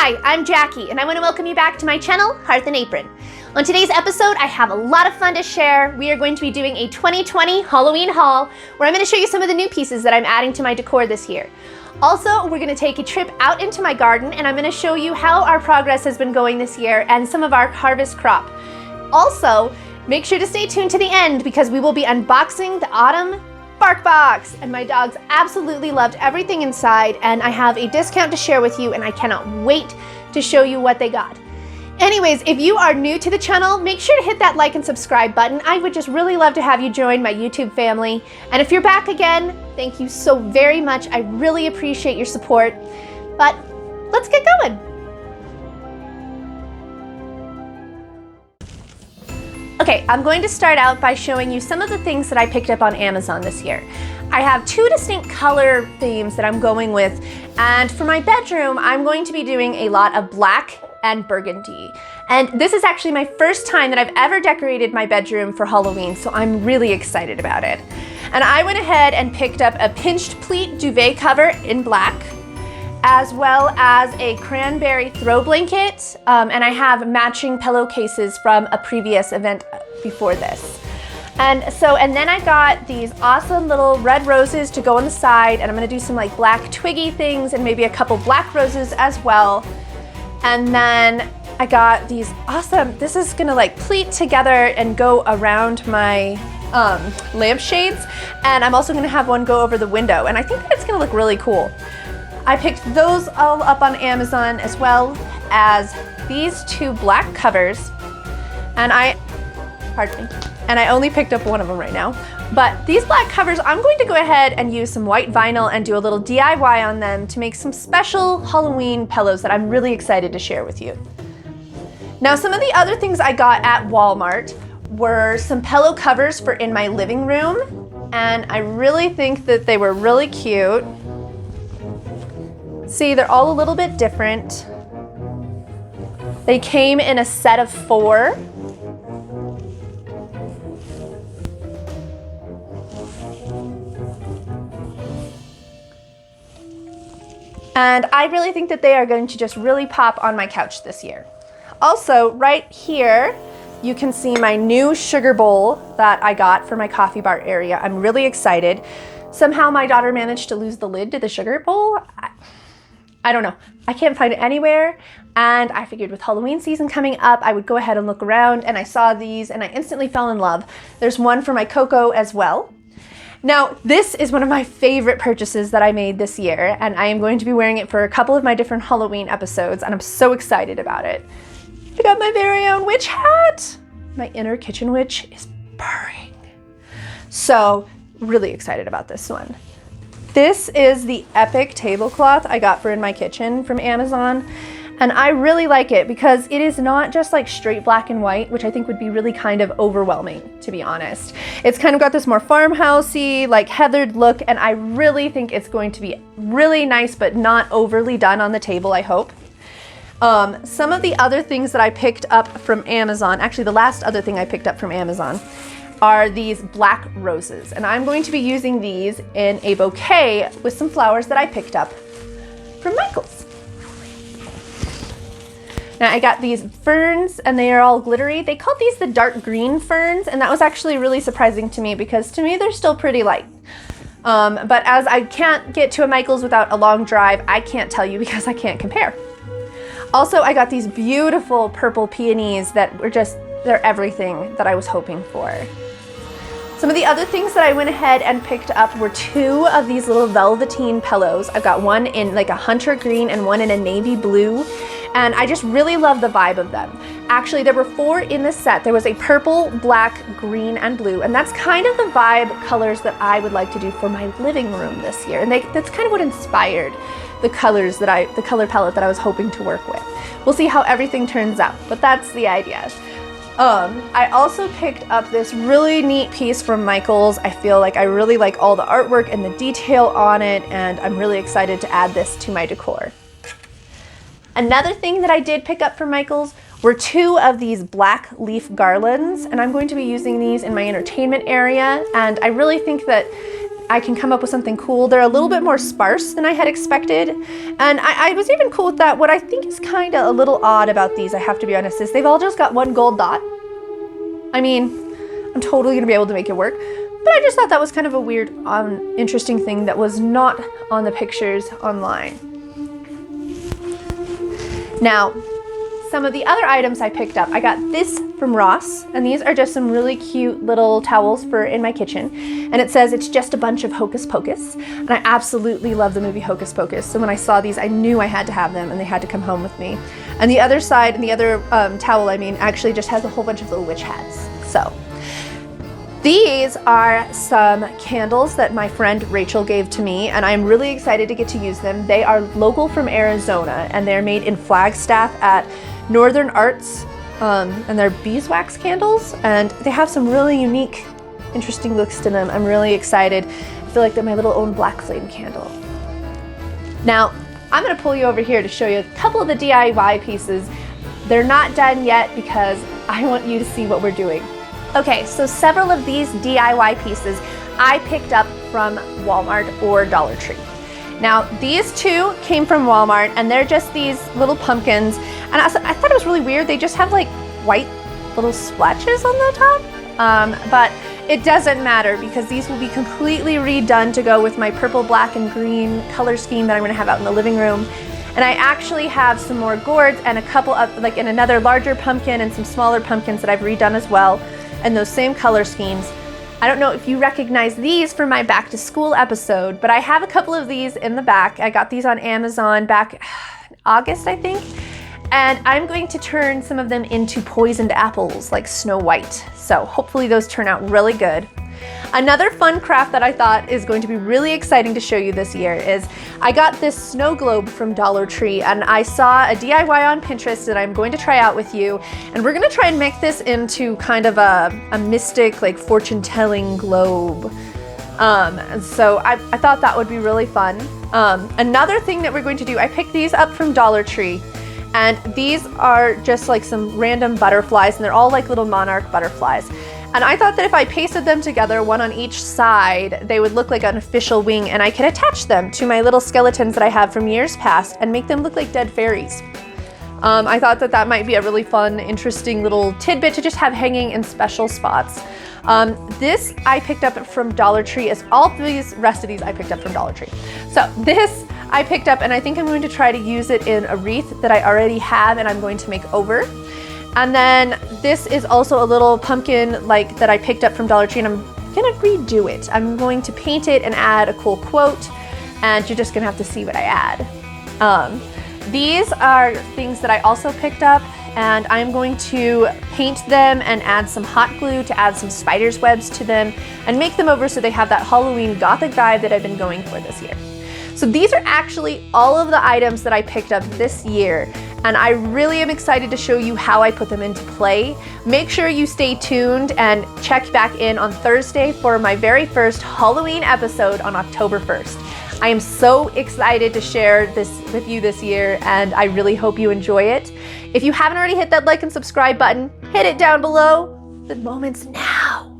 Hi, I'm Jackie, and I want to welcome you back to my channel, Hearth and Apron. On today's episode, I have a lot of fun to share. We are going to be doing a 2020 Halloween haul, where I'm going to show you some of the new pieces that I'm adding to my decor this year. Also, we're going to take a trip out into my garden, and I'm going to show you how our progress has been going this year and some of our harvest crop. Also, make sure to stay tuned to the end because we will be unboxing the autumn BarkBox, and my dogs absolutely loved everything inside, and I have a discount to share with you, and I cannot wait to show you what they got. Anyways, if you are new to the channel, make sure to hit that like and subscribe button. I would just really love to have you join my YouTube family. And if you're back again, thank you so very much. I really appreciate your support. But let's get going. Okay, I'm going to start out by showing you some of the things that I picked up on Amazon this year. I have two distinct color themes that I'm going with, and for my bedroom, I'm going to be doing a lot of black and burgundy. And this is actually my first time that I've ever decorated my bedroom for Halloween, so I'm really excited about it. And I went ahead and picked up a pinched pleat duvet cover in black, as well as a cranberry throw blanket, and I have matching pillowcases from a previous event before this. And then I got these awesome little red roses to go on the side, and I'm gonna do some like black twiggy things and maybe a couple black roses as well. And then I got these awesome, this is gonna like pleat together and go around my lampshades, and I'm also gonna have one go over the window, and I think that it's gonna look really cool. I picked those all up on Amazon, as well as these two black covers, and I only picked up one of them right now. But these black covers, I'm going to go ahead and use some white vinyl and do a little DIY on them to make some special Halloween pillows that I'm really excited to share with you. Now, some of the other things I got at Walmart were some pillow covers for in my living room, and I really think that they were really cute. See, they're all a little bit different. They came in a set of 4. And I really think that they are going to just really pop on my couch this year. Also, right here, you can see my new sugar bowl that I got for my coffee bar area. I'm really excited. Somehow my daughter managed to lose the lid to the sugar bowl. I don't know. I can't find it anywhere, and I figured with Halloween season coming up, I would go ahead and look around, and I saw these, and I instantly fell in love. There's one for my cocoa as well. Now, this is one of my favorite purchases that I made this year, and I am going to be wearing it for a couple of my different Halloween episodes, and I'm so excited about it. I got my very own witch hat. My inner kitchen witch is purring. So, really excited about this one. This is the epic tablecloth I got for in my kitchen from Amazon, and I really like it because it is not just like straight black and white, which I think would be really kind of overwhelming, to be honest. It's kind of got this more farmhousey, like heathered look, and I really think it's going to be really nice but not overly done on the table, I hope. Some of the other things that I picked up from Amazon, actually the last other thing I picked up from Amazon, are these black roses, and I'm going to be using these in a bouquet with some flowers that I picked up from Michael's. Now I got these ferns, and they are all glittery. They called these the dark green ferns, and that was actually really surprising to me because to me they're still pretty light. But as I can't get to a Michael's without a long drive, I can't tell you because I can't compare. Also, I got these beautiful purple peonies that were just, they're everything that I was hoping for. Some of the other things that I went ahead and picked up were 2 of these little Velveteen pillows. I've got one in like a hunter green and one in a navy blue, and I just really love the vibe of them. Actually, there were 4 in this set. There was a purple, black, green, and blue, and that's kind of the vibe colors that I would like to do for my living room this year, and that's kind of what inspired the colors that the color palette that I was hoping to work with. We'll see how everything turns out, but that's the idea. I also picked up this really neat piece from Michael's. I feel like I really like all the artwork and the detail on it, and I'm really excited to add this to my decor. Another thing that I did pick up from Michael's were 2 of these black leaf garlands, and I'm going to be using these in my entertainment area, and I really think that I can come up with something cool. They're a little bit more sparse than I had expected. And I was even cool with that. What I think is kind of a little odd about these, I have to be honest, is they've all just got one gold dot. I mean, I'm totally gonna be able to make it work. But I just thought that was kind of a weird, interesting thing that was not on the pictures online. Now, some of the other items I picked up, I got this from Ross, and these are just some really cute little towels for in my kitchen. And it says it's just a bunch of Hocus Pocus. And I absolutely love the movie Hocus Pocus. So when I saw these, I knew I had to have them and they had to come home with me. And the other side, and the other towel, I mean, actually just has a whole bunch of little witch hats. So these are some candles that my friend Rachel gave to me, and I'm really excited to get to use them. They are local from Arizona, and they're made in Flagstaff at Northern Arts, and they're beeswax candles, and they have some really unique, interesting looks to them. I'm really excited. I feel like they're my little own black flame candle. Now, I'm gonna pull you over here to show you a couple of the DIY pieces. They're not done yet because I want you to see what we're doing. Okay, so several of these DIY pieces I picked up from Walmart or Dollar Tree. Now, these two came from Walmart, and they're just these little pumpkins. And I thought it was really weird. They just have like white little splashes on the top. But it doesn't matter because these will be completely redone to go with my purple, black, and green color scheme that I'm gonna have out in the living room. And I actually have some more gourds and a couple of, like in another larger pumpkin and some smaller pumpkins that I've redone as well, and those same color schemes. I don't know if you recognize these from my back to school episode, but I have a couple of these in the back. I got these on Amazon back in August, I think. And I'm going to turn some of them into poisoned apples like Snow White. So hopefully those turn out really good. Another fun craft that I thought is going to be really exciting to show you this year is I got this snow globe from Dollar Tree, and I saw a DIY on Pinterest that I'm going to try out with you, and we're gonna try and make this into kind of a mystic, like fortune-telling globe. And so I thought that would be really fun. Another thing that we're going to do, I picked these up from Dollar Tree, and these are just like some random butterflies, and they're all like little monarch butterflies. And I thought that if I pasted them together, one on each side, they would look like an official wing, and I could attach them to my little skeletons that I have from years past and make them look like dead fairies. I thought that that might be a really fun, interesting little tidbit to just have hanging in special spots. This I picked up from Dollar Tree, as all these rest of these I picked up from Dollar Tree. So this I picked up, and I think I'm going to try to use it in a wreath that I already have and I'm going to make over. And then this is also a little pumpkin like that I picked up from Dollar Tree, and I'm gonna redo it. I'm going to paint it and add a cool quote, and you're just gonna have to see what I add. These are things that I also picked up, and I'm going to paint them and add some hot glue to add some spider's webs to them and make them over so they have that Halloween gothic vibe that I've been going for this year. So these are actually all of the items that I picked up this year, and I really am excited to show you how I put them into play. Make sure you stay tuned and check back in on Thursday for my very first Halloween episode on October 1st. I am so excited to share this with you this year, and I really hope you enjoy it. If you haven't already hit that like and subscribe button, hit it down below. The moment's now.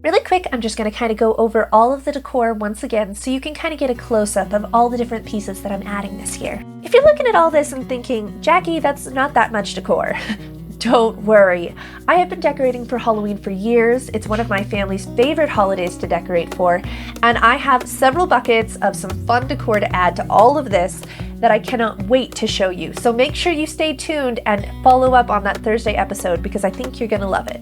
Really quick, I'm just gonna kind of go over all of the decor once again so you can kind of get a close-up of all the different pieces that I'm adding this year. If you're looking at all this and thinking, Jackie, that's not that much decor, don't worry. I have been decorating for Halloween for years. It's one of my family's favorite holidays to decorate for, and I have several buckets of some fun decor to add to all of this that I cannot wait to show you. So make sure you stay tuned and follow up on that Thursday episode because I think you're gonna love it.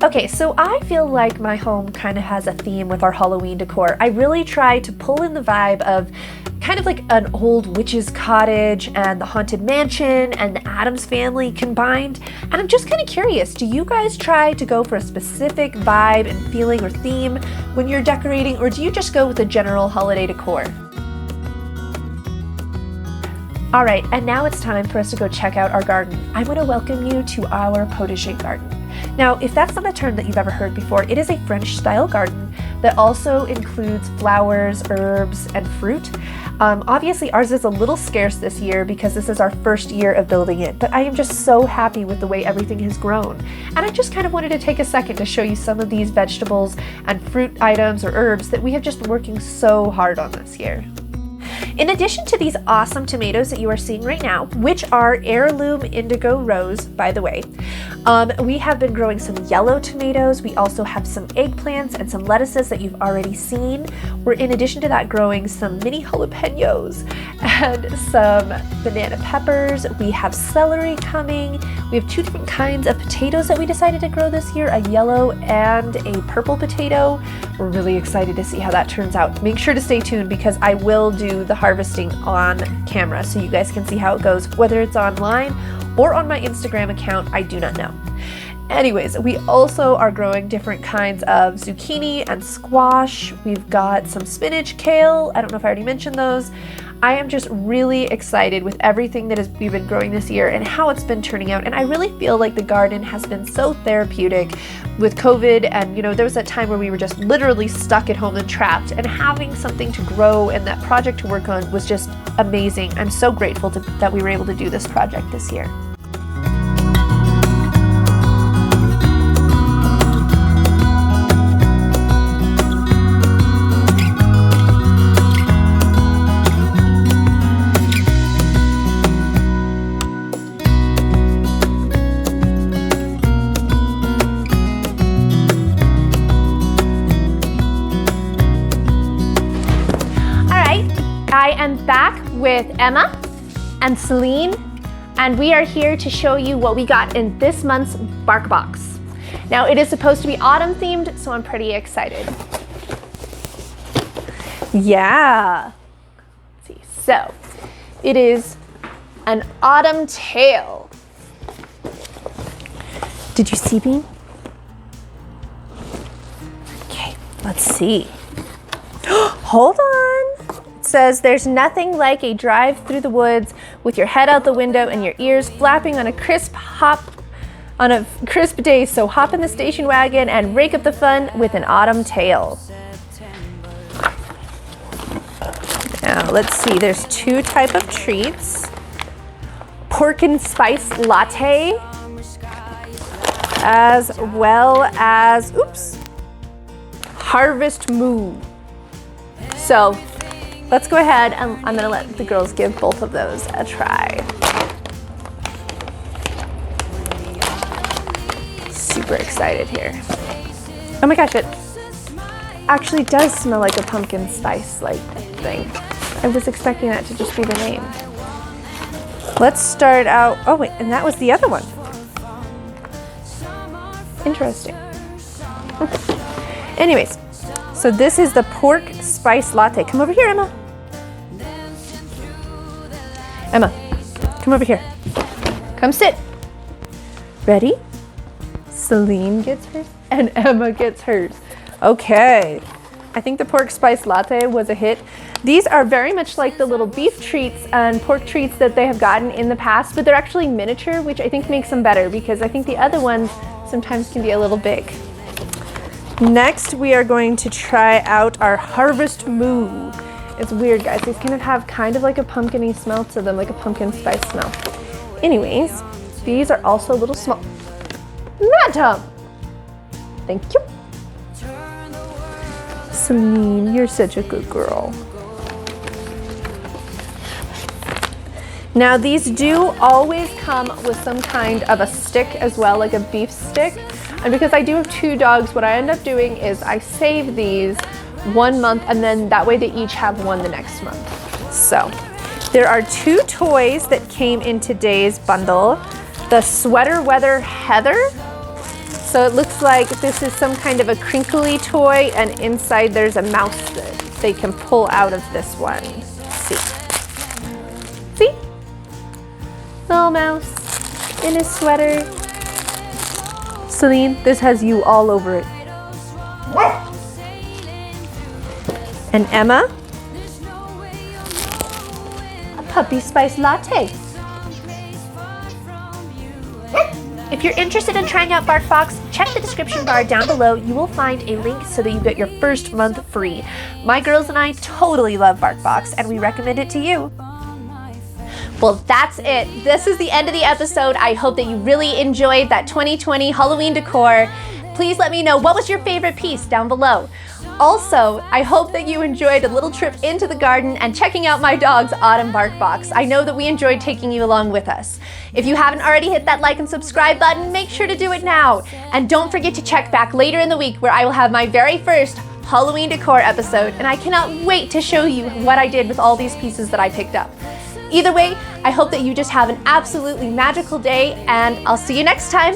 Okay, so I feel like my home kind of has a theme with our Halloween decor. I really try to pull in the vibe of kind of like an old witch's cottage and the Haunted Mansion and the Addams Family combined. And I'm just kind of curious, do you guys try to go for a specific vibe and feeling or theme when you're decorating, or do you just go with a general holiday decor? All right, and now it's time for us to go check out our garden. I want to welcome you to our Potager Garden. Now, if that's not a term that you've ever heard before, it is a French-style garden that also includes flowers, herbs, and fruit. Obviously ours is a little scarce this year because this is our first year of building it, but I am just so happy with the way everything has grown. And I just kind of wanted to take a second to show you some of these vegetables and fruit items or herbs that we have just been working so hard on this year. In addition to these awesome tomatoes that you are seeing right now, which are heirloom indigo rose, by the way, we have been growing some yellow tomatoes. We also have some eggplants and some lettuces that you've already seen. We're in addition to that growing some mini jalapenos and some banana peppers. We have celery coming. We have two different kinds of potatoes that we decided to grow this year, a yellow and a purple potato. We're really excited to see how that turns out. Make sure to stay tuned because I will do the harvesting on camera so you guys can see how it goes, whether it's online or on my Instagram account, I do not know. Anyways, we also are growing different kinds of zucchini and squash. We've got some spinach, kale. I don't know if I already mentioned those. I am just really excited with everything that we've been growing this year and how it's been turning out. And I really feel like the garden has been so therapeutic with COVID. And you know, there was that time where we were just literally stuck at home and trapped, and having something to grow and that project to work on was just amazing. I'm so grateful that we were able to do this project this year. I am back with Emma and Celine, and we are here to show you what we got in this month's BarkBox. Now, it is supposed to be autumn themed, so I'm pretty excited. Yeah. Let's see. So, it is an autumn tale. Did you see me? Okay, let's see. Hold on. Says there's nothing like a drive through the woods with your head out the window and your ears flapping on a crisp day, so hop in the station wagon and rake up the fun with an autumn tale. Now let's see, there's two type of treats. Pork and spice latte, as well as harvest moo. So let's go ahead and I'm gonna let the girls give both of those a try. Super excited here. Oh my gosh, it actually does smell like a pumpkin spice like thing. I was expecting that to just be the name. Let's start out, oh wait, and that was the other one. Interesting. Anyways, so this is the pork spice latte. Come over here, Emma. Emma, come over here. Come sit. Ready? Celine gets hers and Emma gets hers. Okay. I think the pork spice latte was a hit. These are very much like the little beef treats and pork treats that they have gotten in the past, but they're actually miniature, which I think makes them better because I think the other ones sometimes can be a little big. Next, we are going to try out our harvest moo. It's weird, guys. These kind of like a pumpkin-y smell to them, like a pumpkin spice smell. Anyways, these are also a little small. Madam! Thank you. Celine, you're such a good girl. Now, these do always come with some kind of a stick as well, like a beef stick. And because I do have two dogs, what I end up doing is I save these 1 month, and then that way they each have one the next month. So there are two toys that came in today's bundle. The Sweater Weather Heather. So it looks like this is some kind of a crinkly toy, and inside there's a mouse that they can pull out of this one. See? See? Little mouse in his sweater. Celine, this has you all over it. And Emma, a puppy spice latte. If you're interested in trying out BarkBox, check the description bar down below. You will find a link so that you get your first month free. My girls and I totally love BarkBox, and we recommend it to you. Well, that's it. This is the end of the episode. I hope that you really enjoyed that 2020 Halloween decor. Please let me know what was your favorite piece down below. Also, I hope that you enjoyed a little trip into the garden and checking out my dog's autumn BarkBox. I know that we enjoyed taking you along with us. If you haven't already hit that like and subscribe button, make sure to do it now. And don't forget to check back later in the week where I will have my very first Halloween decor episode, and I cannot wait to show you what I did with all these pieces that I picked up. Either way, I hope that you just have an absolutely magical day, and I'll see you next time.